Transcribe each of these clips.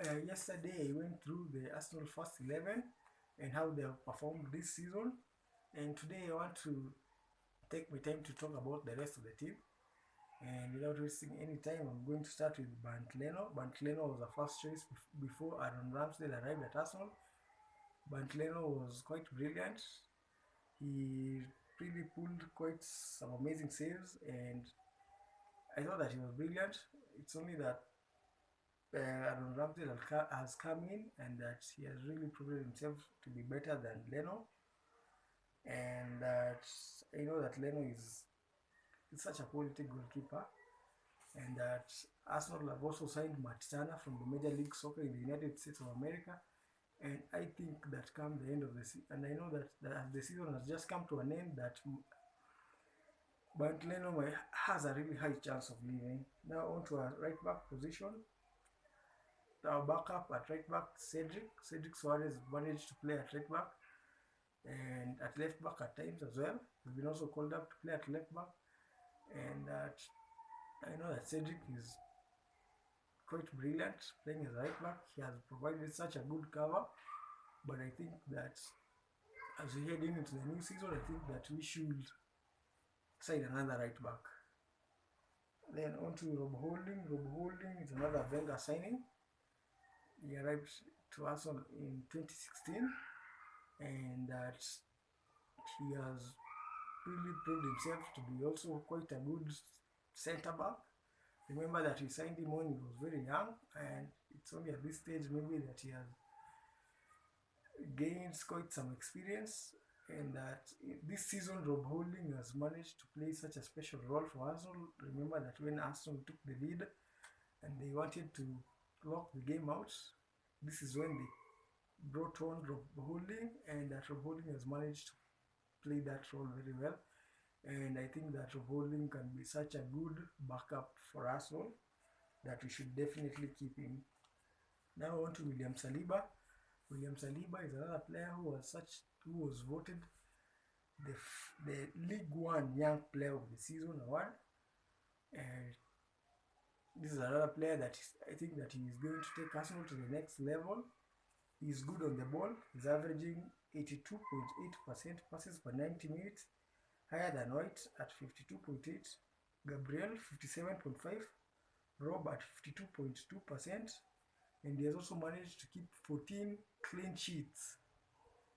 Yesterday I went through the Arsenal first 11 and how they have performed this season. And today I want to take my time to talk about the rest of the team. And without wasting any time, I'm going to start with Bernd Leno. Bernd Leno was the first choice before Aaron Ramsdale arrived at Arsenal. Bernd Leno was quite brilliant. He really pulled quite some amazing saves, and I thought that he was brilliant. It's only that Aaron Ramsdale has come in and that he has really proven himself to be better than Leno. And that I know that Leno is such a quality goalkeeper, and that Arsenal have also signed Matt Turner from the Major League Soccer in the United States of America. And I think that come the end of the season, and I know that as the season has just come to an end, that Bernd Leno has a really high chance of leaving. Now on to our right back position. Our backup at right back, Cedric Suarez managed to play at right back and at left back at times as well. He's been also called up to play at left back, and I know that Cedric is quite brilliant playing as right back. He has provided such a good cover, but I think that as we head into the new season, I think that we should sign another right back. Then on to Rob Holding. Rob Holding is another Wenger signing. He arrived to Arsenal in 2016, and that he has really proved himself to be also quite a good centre back. Remember that we signed him when he was very young, and it's only at this stage maybe that he has gained quite some experience. And that this season, Rob Holding has managed to play such a special role for Arsenal. Remember that when Arsenal took the lead and they wanted to lock the game out, this is when they brought on Rob Holding, and that Rob Holding has managed to play that role very well. And I think that Rob Holding can be such a good backup for Arsenal that we should definitely keep him. Now on to William Saliba. William Saliba is another player who was voted the League One Young Player of the Season award. And this is another player that I think that he is going to take Arsenal to the next level. He's good on the ball. He's averaging 82.8% passes per 90 minutes, higher than White at 52.8, Gabriel 57.5, Rob at 52.2%, and he has also managed to keep 14 clean sheets.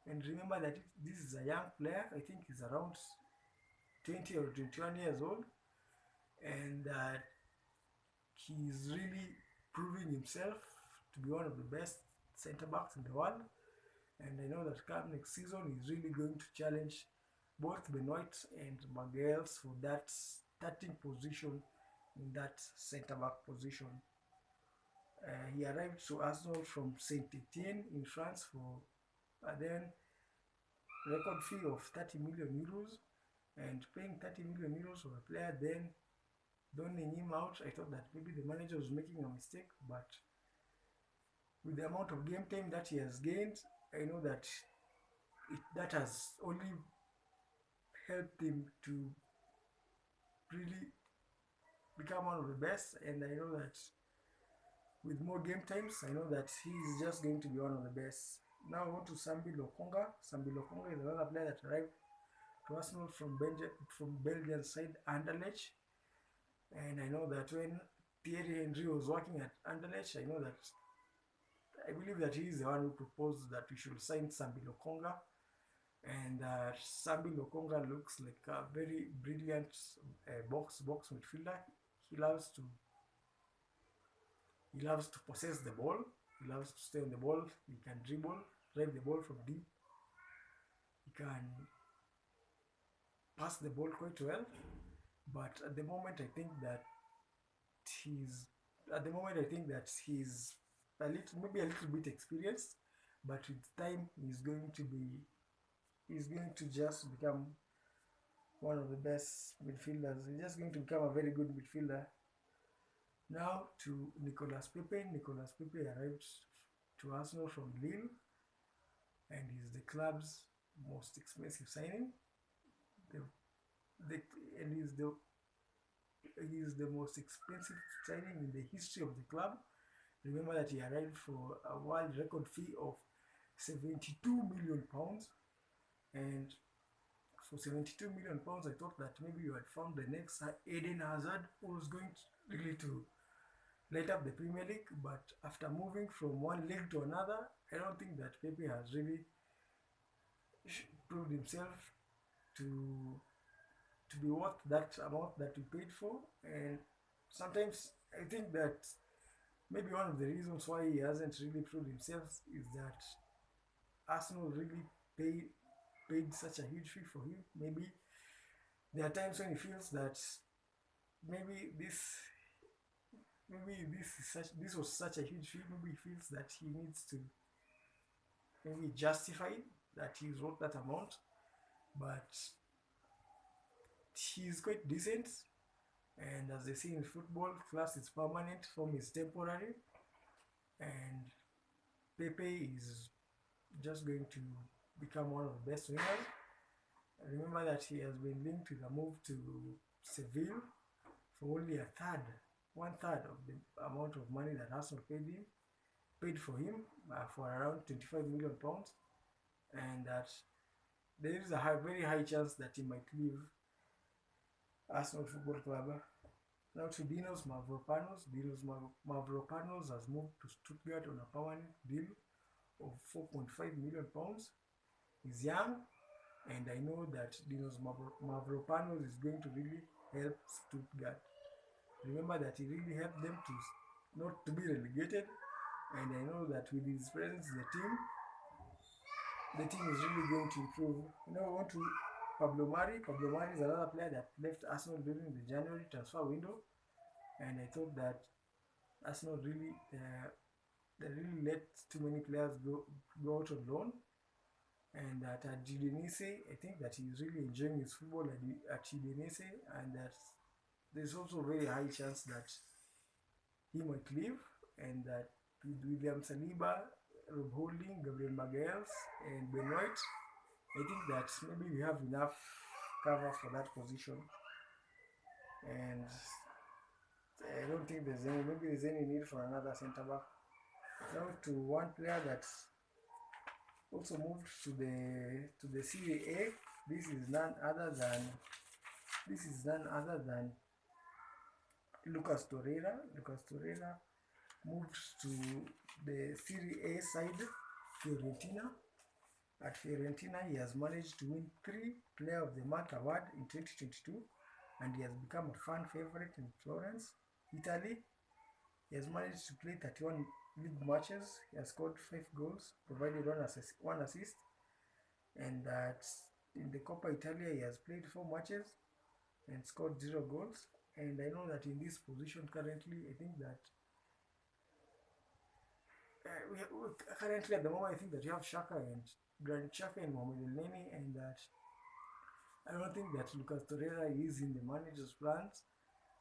And remember that this is a young player. I think he's around 20 or 21 years old, and that he's really proving himself to be one of the best centre backs in the world. And I know that come next season he's really going to challenge both Benoit and Magalhaes for that starting position in that centre back position. He arrived to Arsenal from Saint Etienne in France for then record fee of 30 million euros, and paying 30 million euros for a player then loaning him out, I thought that maybe the manager was making a mistake, but with the amount of game time that he has gained, I know that that has only helped him to really become one of the best. And I know that with more game times, I know that he's just going to be one of the best. Now on to Sambi Lokonga. Sambi Lokonga is another player that arrived to Arsenal from Belgian side Anderlecht. And I know that when Thierry Henry was working at Anderlecht, I believe that he is the one who proposed that we should sign Sambi Lokonga. And Sambi Lokonga looks like a very brilliant box midfielder. He loves to possess the ball. He loves to stay on the ball. He can dribble, drive the ball from deep. He can pass the ball quite well. But at the moment, I think that he's maybe a little bit experienced, but with time he's going to just become one of the best midfielders. He's just going to become a very good midfielder. Now to Nicolas Pepe. Nicolas Pepe arrived to Arsenal from Lille, and he's the club's most expensive signing. And he's the most expensive signing in the history of the club. Remember that he arrived for a world record fee of £72 million, and for £72 million, I thought that maybe you had found the next Eden Hazard who was going to really to light up the Premier League. But after moving from one league to another, I don't think that Pepe has really proved himself to be worth that amount that we paid for. And sometimes I think that maybe one of the reasons why he hasn't really proved himself is that Arsenal really paid such a huge fee for him. Maybe there are times when he feels that maybe this was such a huge fee. Maybe he feels that he needs to maybe justify that he's worth that amount. But he's quite decent, and as they say in football, class is permanent, form is temporary, and Pepe is just going to become one of the best winners. Remember that he has been linked to the move to Seville for only one third of the amount of money that Arsenal paid for him, for around £25 million, and that there is a very high chance that he might leave Arsenal Football Club. Now to Dinos Mavropanos. Dinos Mavropanos has moved to Stuttgart on a permanent deal of £4.5 million. He's young, and I know that Dinos Mavropanos is going to really help Stuttgart. Remember that he really helped them to not to be relegated, and I know that with his presence in the team is really going to improve. Now on to Pablo Mari. Pablo Mari is another player that left Arsenal during the January transfer window, and I thought that Arsenal really they really let too many players go out on loan, and that at Udinese, I think that he's really enjoying his football at Udinese, and that there's also a very high chance that he might leave, and that with William Saliba, Rob Holding, Gabriel Magalhaes, and Ben White, I think that maybe we have enough cover for that position, and I don't think there's any need for another centre back. Now to one player that also moved to the Serie A. This is none other than Lucas Torreira. Lucas Torreira moved to the Serie A side, Fiorentina. At Fiorentina, he has managed to win 3 Player of the Month award in 2022, and he has become a fan favorite in Florence, Italy. He has managed to play 31 league matches. He has scored 5 goals, provided one assist, and that in the Coppa Italia he has played 4 matches and scored 0 goals. And I know that in this position currently, I think that currently at the moment, I think that you have Xhaka and Granit Xhaka and Mohamed Elneny, and that I don't think that Lucas Torreira is in the manager's plans,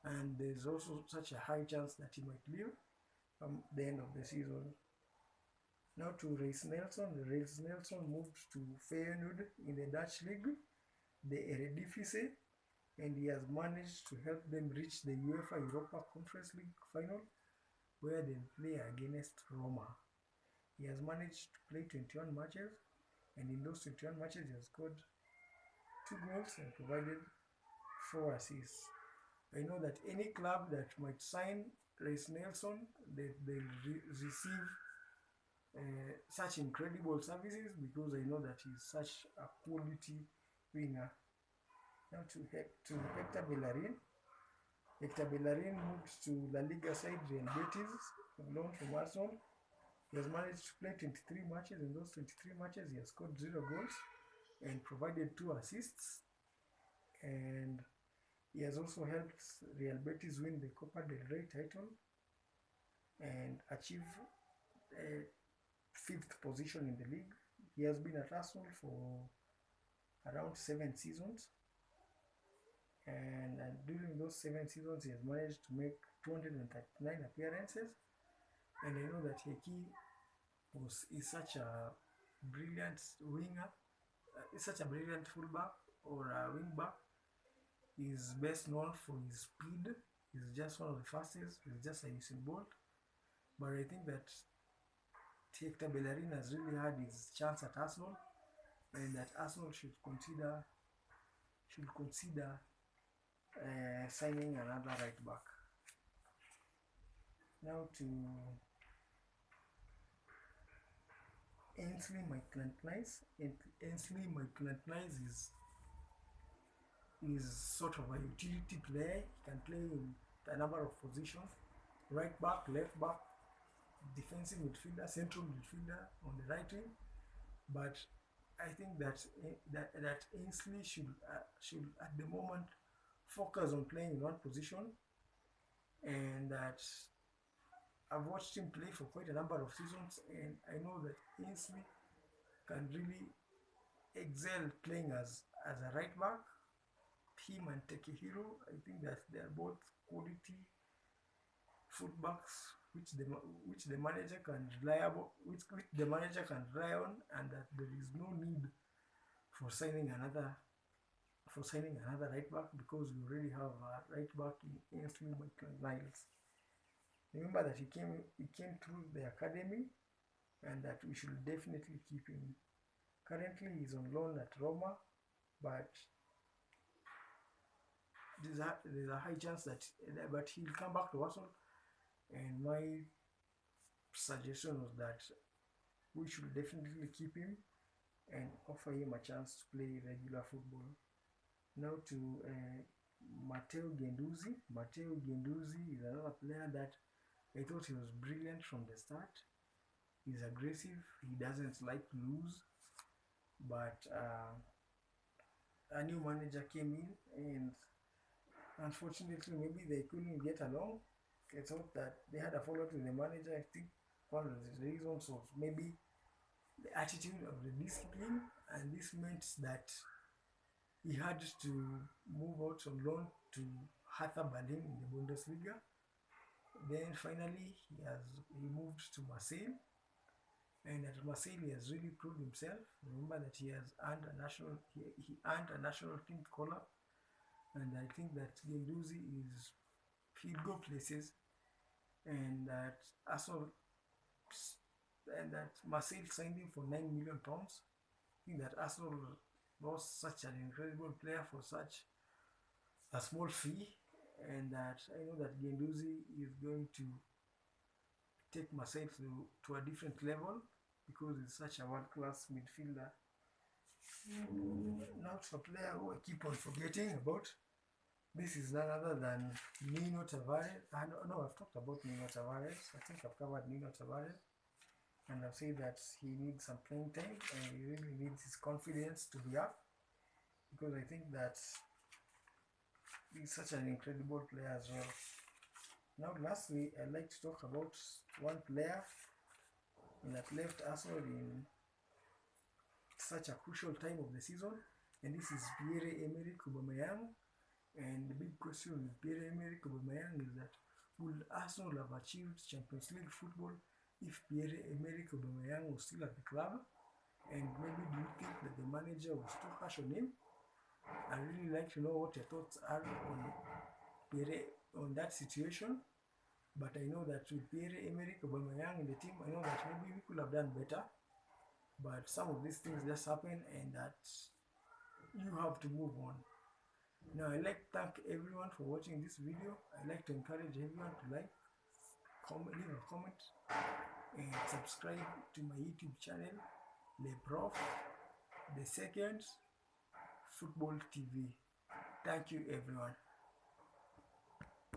and there's also such a high chance that he might leave from the end of the season. Now to Reiss Nelson. Reiss Nelson moved to Feyenoord in the Dutch league, the Eredivisie, and he has managed to help them reach the UEFA Europa Conference League final, where they play against Roma. He has managed to play 21 matches, and in those 21 matches he has scored 2 goals and provided 4 assists. I know that any club that might sign Reiss Nelson, they'll receive such incredible services, because I know that he's such a quality winger. Now to Hector Bellerin. Hector Bellerin moved to La Liga side Real Betis on loan from Arsenal. He has managed to play 23 matches. In those 23 matches, he has scored 0 goals and provided 2 assists. And he has also helped Real Betis win the Copa del Rey title and achieve a 5th position in the league. He has been at Arsenal for around 7 seasons. And during those 7 seasons, he has managed to make 239 appearances. And I know that Heki is such a brilliant winger, is such a brilliant fullback or a wingback. He's best known for his speed. He's just one of the fastest. He's just a Usain Bolt. but I think that Hector Bellerin has really had his chance at Arsenal, and that Arsenal should consider signing another right back. Now to Ainsley Maitland-Niles. Ainsley Maitland-Niles is sort of a utility player. He can play in a number of positions: right back, left back, defensive midfielder, central midfielder on the right wing. But I think that Ainsley should at the moment focus on playing in one position, and that I've watched him play for quite a number of seasons, and I know that Ainsley can really excel playing as a right back. Him and Takehiro, I think that they are both quality fullbacks which the manager can which the manager can rely on, and that there is no need for signing another right back, because we already have a right back in Ainsley Maitland-Niles. Remember that he came through the academy, and that we should definitely keep him. Currently he's on loan at Roma, but there's a high chance that he'll come back to Arsenal, and my suggestion was that we should definitely keep him and offer him a chance to play regular football. Now to Matteo Guendouzi. Matteo Guendouzi is another player that I thought he was brilliant from the start. He's aggressive, he doesn't like to lose, but a new manager came in, and unfortunately maybe they couldn't get along. I thought that they had a fallout with the manager. I think one of the reasons was maybe the attitude of the discipline, and this meant that he had to move out on loan to Hertha Berlin in the Bundesliga. Then finally he moved to Marseille, and at Marseille he has really proved himself. Remember that he has earned a national team call-up, and I think that Guendouzi he'll go places, and that Marseille signed him for £9 million. I think that Arsenal lost such an incredible player for such a small fee, and that I know that Guendouzi is going to take Marseille to a different level, because he's such a world-class midfielder. Now to a player who I keep on forgetting about. This is none other than Nuno Tavares. No, I've talked about Nuno Tavares. I think I've covered Nuno Tavares, and I've said that he needs some playing time, and he really needs his confidence to be up, because I think that he's such an incredible player as well. Now lastly, I'd like to talk about one player that left Arsenal in such a crucial time of the season, and this is Pierre-Emerick Aubameyang. And the big question with Pierre-Emerick Aubameyang is that, would Arsenal have achieved Champions League football if Pierre-Emerick Aubameyang was still at the club? And maybe do you think that the manager was too harsh on him? I'd really like to know what your thoughts are on that situation. But I know that with Pierre-Emerick Aubameyang in the team, I know that maybe we could have done better. But some of these things just happen, and that you have to move on. Now, I'd like to thank everyone for watching this video. I'd like to encourage everyone to like, leave a comment, and subscribe to my YouTube channel, Le Prof, the Second Football TV. Thank you, everyone.